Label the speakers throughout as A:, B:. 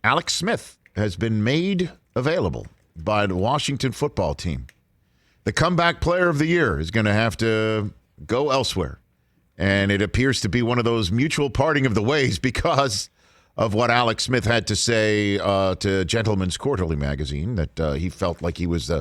A: Alex Smith has been made available by the Washington football team. The comeback player of the year is going to have to go elsewhere. And it appears to be one of those mutual parting of the ways because of what Alex Smith had to say to Gentleman's Quarterly magazine, that he felt like he was,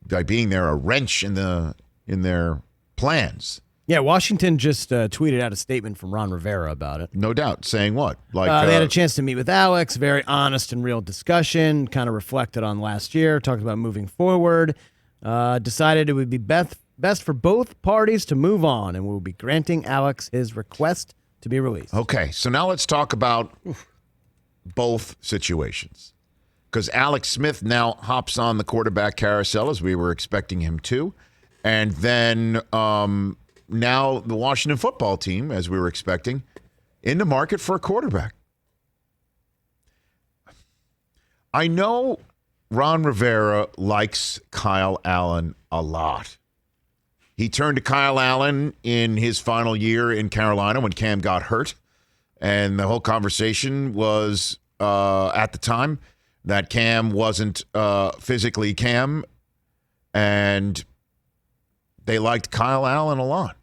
A: by being there, a wrench in their plans.
B: Yeah, Washington just tweeted out a statement from Ron Rivera about it.
A: No doubt. Saying what? Like
B: they had a chance to meet with Alex, very honest and real discussion, kind of reflected on last year, talked about moving forward, decided it would be best for both parties to move on, and we'll be granting Alex his request to be released.
A: Okay, so now let's talk about both situations. Because Alex Smith now hops on the quarterback carousel as we were expecting him to. And then now the Washington football team, as we were expecting, in the market for a quarterback. I know Ron Rivera likes Kyle Allen a lot. He turned to Kyle Allen in his final year in Carolina when Cam got hurt. And the whole conversation was, at the time, that Cam wasn't physically Cam. And they liked Kyle Allen a lot.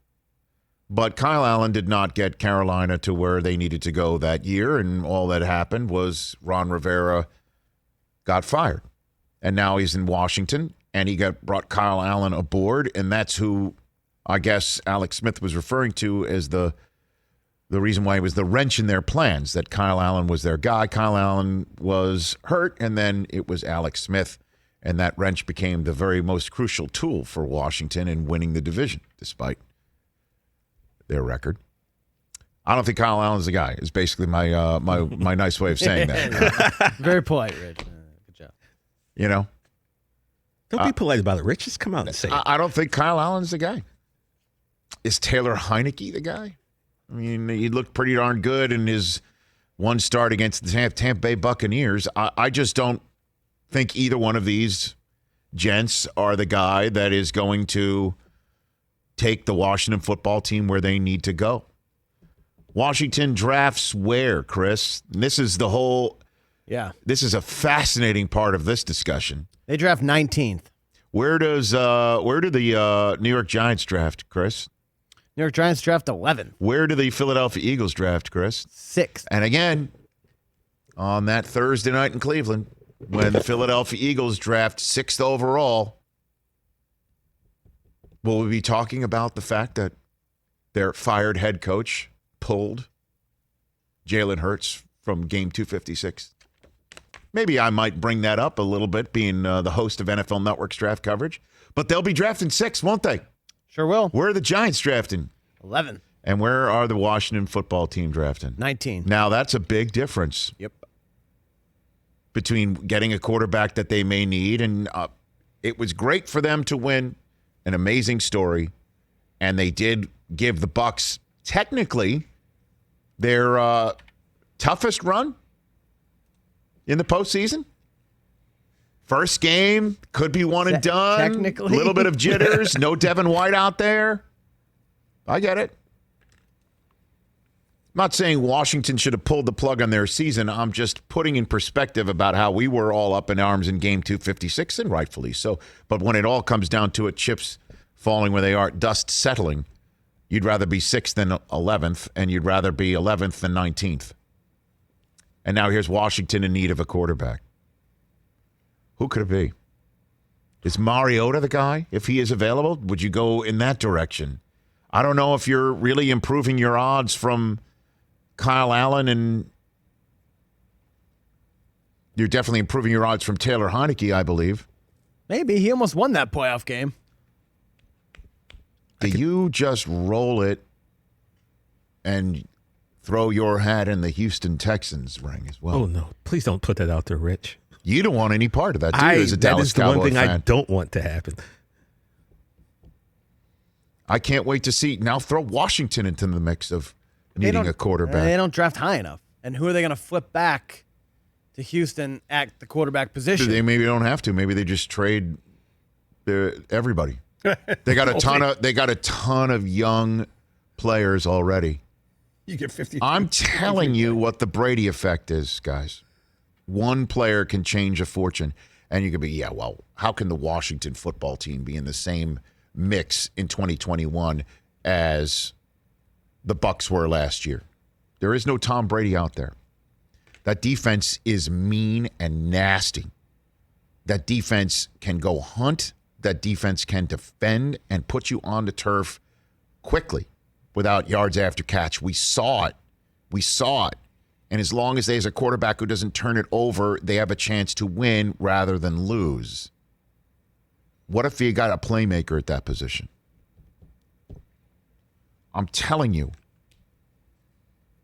A: But Kyle Allen did not get Carolina to where they needed to go that year. And all that happened was Ron Rivera got fired. And now he's in Washington. And he brought Kyle Allen aboard, and that's who I guess Alex Smith was referring to as the reason why he was the wrench in their plans, that Kyle Allen was their guy. Kyle Allen was hurt, and then it was Alex Smith, and that wrench became the very most crucial tool for Washington in winning the division, despite their record. I don't think Kyle Allen's the guy, is basically my my nice way of saying that.
B: Very polite, Rich. Good job.
A: You know?
C: Don't be polite about it, Rich. Just come out and say it.
A: I don't think Kyle Allen's the guy. Is Taylor Heineke the guy? I mean, he looked pretty darn good in his one start against the Tampa Bay Buccaneers. I just don't think either one of these gents are the guy that is going to take the Washington football team where they need to go. Washington drafts where, Chris? And this is the whole...
B: Yeah.
A: This is a fascinating part of this discussion.
B: They draft 19th.
A: Where do the New York Giants draft, Chris?
B: New York Giants draft 11th.
A: Where do the Philadelphia Eagles draft, Chris?
B: 6th.
A: And again, on that Thursday night in Cleveland, when the Philadelphia Eagles draft 6th overall, will we be talking about the fact that their fired head coach pulled Jalen Hurts from game 256? Maybe I might bring that up a little bit, being the host of NFL Network's draft coverage. But they'll be drafting 6th, won't they?
B: Sure will.
A: Where are the Giants drafting?
B: 11.
A: And where are the Washington football team drafting?
B: 19.
A: Now, that's a big difference.
B: Yep.
A: Between getting a quarterback that they may need. And it was great for them to win. An amazing story. And they did give the Bucs, technically, their toughest run in the postseason. First game, could be one and done.
B: Technically.
A: A little bit of jitters. No Devin White out there. I get it. I'm not saying Washington should have pulled the plug on their season. I'm just putting in perspective about how we were all up in arms in game 256, and rightfully so. But when it all comes down to it, chips falling where they are, dust settling, you'd rather be 6th than 11th, and you'd rather be 11th than 19th. And now here's Washington in need of a quarterback. Who could it be? Is Mariota the guy? If he is available, would you go in that direction? I don't know if you're really improving your odds from Kyle Allen, and you're definitely improving your odds from Taylor Heineke, I believe.
B: Maybe. He almost won that playoff game.
A: Do you just roll it and throw your hat in the Houston Texans ring as well?
C: Oh, no. Please don't put that out there, Rich.
A: You don't want any part of that, do you, as a
C: that
A: Dallas
C: is the
A: Cowboy
C: one thing
A: fan?
C: I don't want to happen.
A: I can't wait to see. Now throw Washington into the mix of needing a quarterback.
B: They don't draft high enough. And who are they going to flip back to Houston at the quarterback position?
A: They maybe don't have to. Maybe they just trade everybody. They got a ton of young players already.
C: You get 50.
A: I'm telling you what the Brady effect is, guys. One player can change a fortune. And you could be, yeah, well, how can the Washington football team be in the same mix in 2021 as the Bucs were last year? There is no Tom Brady out there. That defense is mean and nasty. That defense can go hunt. That defense can defend and put you on the turf quickly without yards after catch. We saw it. We saw it. And as long as there's a quarterback who doesn't turn it over, they have a chance to win rather than lose. What if you got a playmaker at that position? I'm telling you.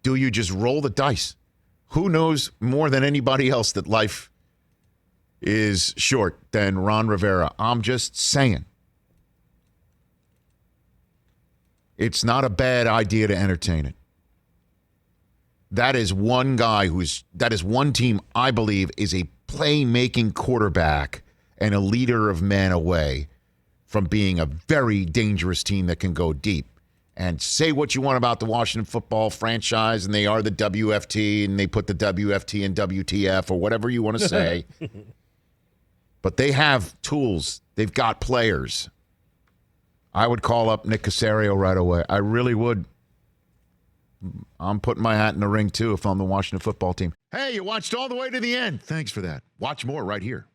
A: Do you just roll the dice? Who knows more than anybody else that life is short than Ron Rivera? I'm just saying. It's not a bad idea to entertain it. That is one guy that is one team I believe is a playmaking quarterback and a leader of men away from being a very dangerous team that can go deep. And say what you want about the Washington football franchise, and they are the WFT, and they put the WFT in WTF or whatever you want to say. But they have tools. They've got players. I would call up Nick Caserio right away. I really would. I'm putting my hat in the ring, too, if I'm the Washington football team. Hey, you watched all the way to the end. Thanks for that. Watch more right here.